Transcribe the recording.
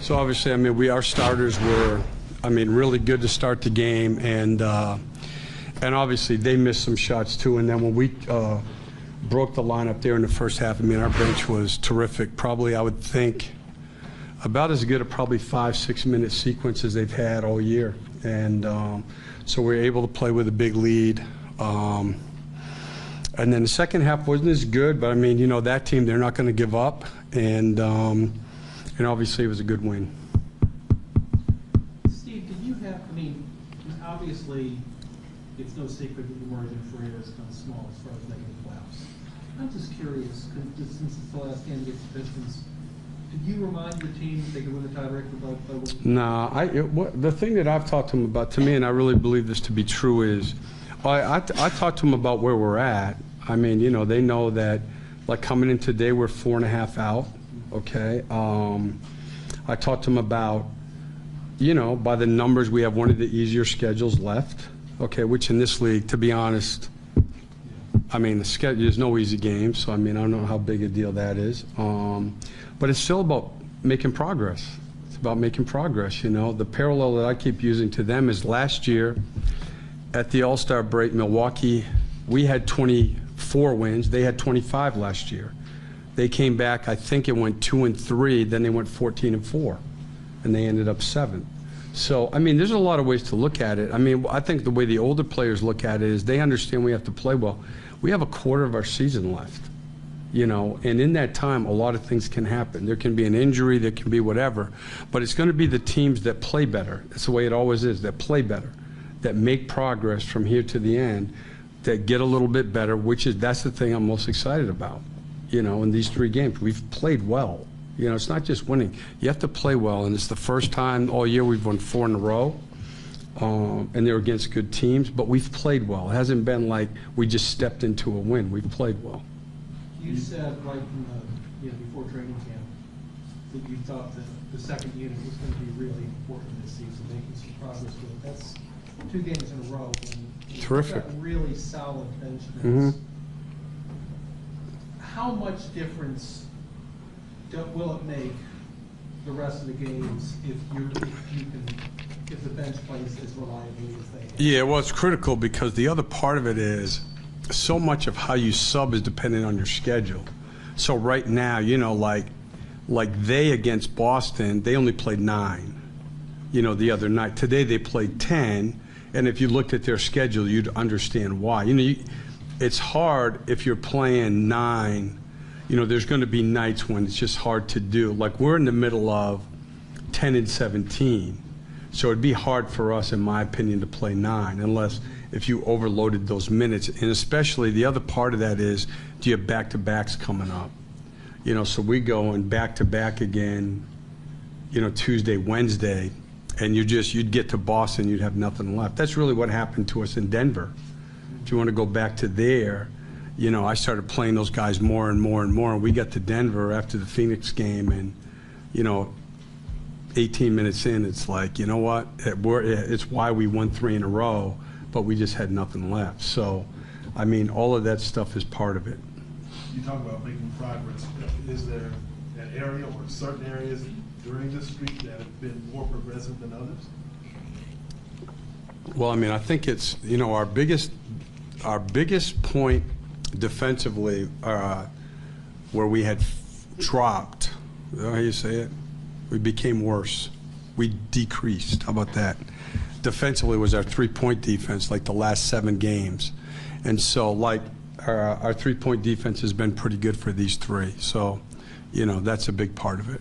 So obviously, I mean, our starters were, I mean, really good to start the game, and obviously they missed some shots too. And then when we broke the lineup there in the first half, I mean, our bench was terrific. Probably, I would think, about as good a probably 5-6 minute sequence as they've had all year. And so we were able to play with a big lead. And then the second half wasn't as good, but I mean, you know, that team, they're not going to give up. And obviously it was a good win. Steve, did you have, I mean, obviously it's no secret that the margin for error is kind of small as far as making the playoffs. I'm just curious, since it's the last game against the Pistons, did you remind your team that they could win the tiebreaker by one? No, the thing that I've talked to them about, to me, and I really believe this to be true, is I talked to them about where we're at. I mean, you know, they know that, like coming in today, we're 4.5 out, okay? I talked to them about, you know, by the numbers, we have one of the easier schedules left, okay, which in this league, to be honest, I mean, the schedule, there's no easy games, so I mean, I don't know how big a deal that is. But it's still about making progress. It's about making progress, you know. The parallel that I keep using to them is last year at the All-Star break, Milwaukee, we had 24 wins. They had 25 last year. They came back, I think it went 2-3, then they went 14-4, and they ended up 7th. So, I mean, there's a lot of ways to look at it. I mean, I think the way the older players look at it is they understand we have to play well. We have a quarter of our season left. You know, and in that time, a lot of things can happen. There can be an injury, there can be whatever, but it's going to be the teams that play better. That's the way it always is, that play better, that make progress from here to the end, that get a little bit better, that's the thing I'm most excited about. You know, in these 3 games, we've played well. You know, it's not just winning. You have to play well, and it's the first time all year we've won 4 in a row, and they're against good teams, but we've played well. It hasn't been like we just stepped into a win. We've played well. You said right from the, before training camp that you thought that the second unit was going to be really important this season, making some progress with it. That's 2 games in a row. And terrific. You've got really solid bench mates. Mm-hmm. How much difference will it make the rest of the games if the bench plays as reliably as they have? Yeah, well, it's critical because the other part of it is so much of how you sub is dependent on your schedule. So right now, you know, like they against Boston, they only played 9, you know, the other night. Today they played 10, and if you looked at their schedule, you'd understand why. You know, it's hard if you're playing 9. You know, there's going to be nights when it's just hard to do. Like we're in the middle of 10 and 17, so it'd be hard for us, in my opinion, to play 9 unless if you overloaded those minutes. And especially the other part of that is, do you have back-to-backs coming up? You know, so we go in back-to-back again, you know, Tuesday, Wednesday, and you'd get to Boston, you'd have nothing left. That's really what happened to us in Denver. If you want to go back to there, you know, I started playing those guys more and more and more, and we got to Denver after the Phoenix game, and, you know, 18 minutes in, it's like, you know what, it's why we won 3 in a row, but we just had nothing left. So, I mean, all of that stuff is part of it. You talk about making progress. Is there an area or certain areas during this streak that have been more progressive than others? Well, I mean, I think it's, you know, our biggest point defensively where we had dropped, is that how you say it? We became worse. We decreased. How about that? Defensively was our 3-point defense, like the last 7 games. And so, like, our 3-point defense has been pretty good for these 3. So, you know, that's a big part of it.